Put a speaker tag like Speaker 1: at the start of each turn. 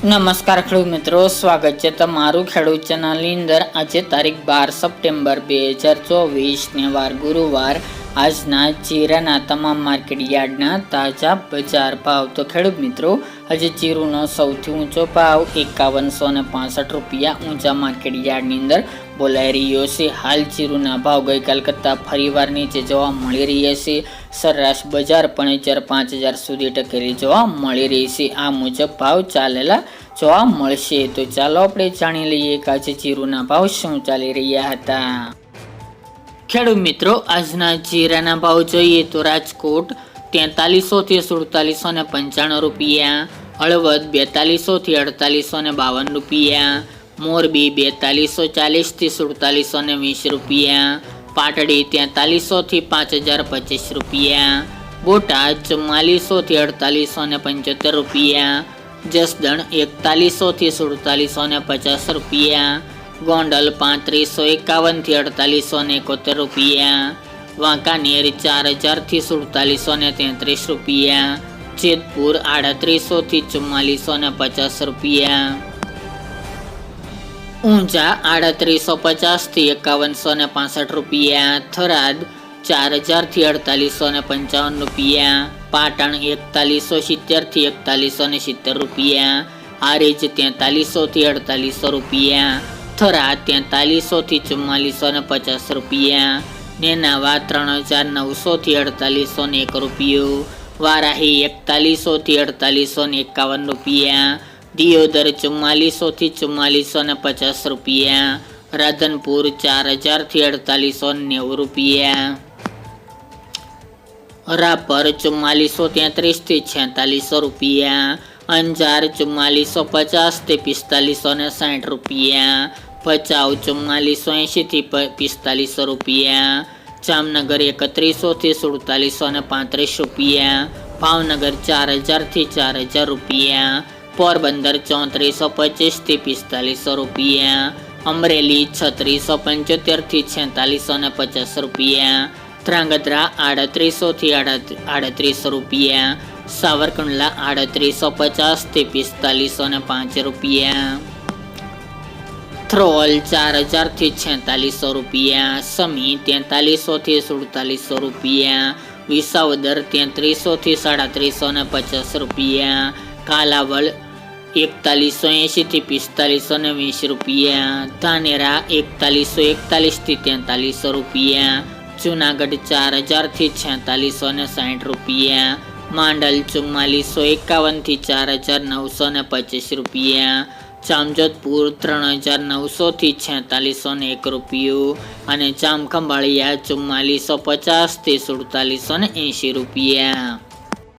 Speaker 1: નમસ્કાર ખેડૂત મિત્રો, સ્વાગત છે તમારું ખેડૂત ચેનલની અંદર। આજે તારીખ 12 સપ્ટેમ્બર 2024 ને વાર ગુરુવાર। આજના જીરાના તમામ માર્કેટ યાર્ડના તાજા બજાર ભાવ। તો ખેડૂત મિત્રો, આજે જીરુનો સૌથી ઊંચો ભાવ 5165 રૂપિયા ઊંચા માર્કેટ યાર્ડની અંદર બોલાઈ રહ્યો છે। હાલ જીરુના ભાવ ગઈકાલ કરતાં ફરીવાર નીચે જોવા મળી રહ્યા છે। સરેરાશ બજાર પણ 5000 સુધી ટકેલી જોવા મળી રહી છે। આ મુજબ ભાવ ચાલેલા જોવા મળશે। તો ચાલો આપણે જાણી લઈએ કે આજે જીરુના ભાવ શું ચાલી રહ્યા હતા। ખેડૂત મિત્રો, આજના જીરાના ભાવ જોઈએ તો રાજકોટ 4300 થી 4795 રૂપિયા, હળવદ 4200 થી 4852 રૂપિયા, મોરબી 4240 થી 4720 રૂપિયા, પાટડી 4300 થી 5025 રૂપિયા, બોટાદ 4400 થી 4875 રૂપિયા, જસદણ 4100 થી 4750 રૂપિયા, ગોંડલ 3551 થી 4871 રૂપિયા, વાંકાનેર 4000 થી 4733 રૂપિયા, જેતપુર 3800 થી 4450 રૂપિયા, ઊંઝા 3850 થી 5165 રૂપિયા, થરાદ 4000 થી 4855 રૂપિયા, પાટણ 4170 થી 4170 રૂપિયા, હારીજ 4300 થી 4800 રૂપિયા, થરા 4300 થી 4450 રૂપિયા, નેનાવા 3900 થી 4801 રૂપિયો, વારાહી 4100 થી 4851 રૂપિયા, દિયોદર 4400 થી 4450 રૂપિયા, રાધનપુર 4000 થી 4890 રૂપિયા, રાપર 4433 થી 4600 રૂપિયા, અંજાર 4450 થી 4560 રૂપિયા, ભચાઉ 4480 થી 4500 રૂપિયા, જામનગર 3100 થી 4735 રૂપિયા, ભાવનગર 4000 થી 4000 રૂપિયા, પોરબંદર 3425 થી 4500 રૂપિયા, અમરેલી 3675 થી 4650 રૂપિયા, ધ્રાંગધ્રા 3800 થી 3800 રૂપિયા, સાવરકુંડલા 3850 થી 4505 રૂપિયા, થ્રોલ 4000 થી 4600 રૂપિયા, સમી 4300 થી 4700 રૂપિયા, વિસાવદર 3300 થી 3750 રૂપિયા, કાલાવડ 4180 થી 4520 રૂપિયા, ધાનેરા 4141 થી 4300 રૂપિયા, જુનાગઢ 4000 થી 4660 રૂપિયા, માંડલ 4451 થી 4925 રૂપિયા, જામજોધપુર 3900 થી 4601 રૂપિયો અને જામખંભાળિયા 4450 થી 4780 રૂપિયા।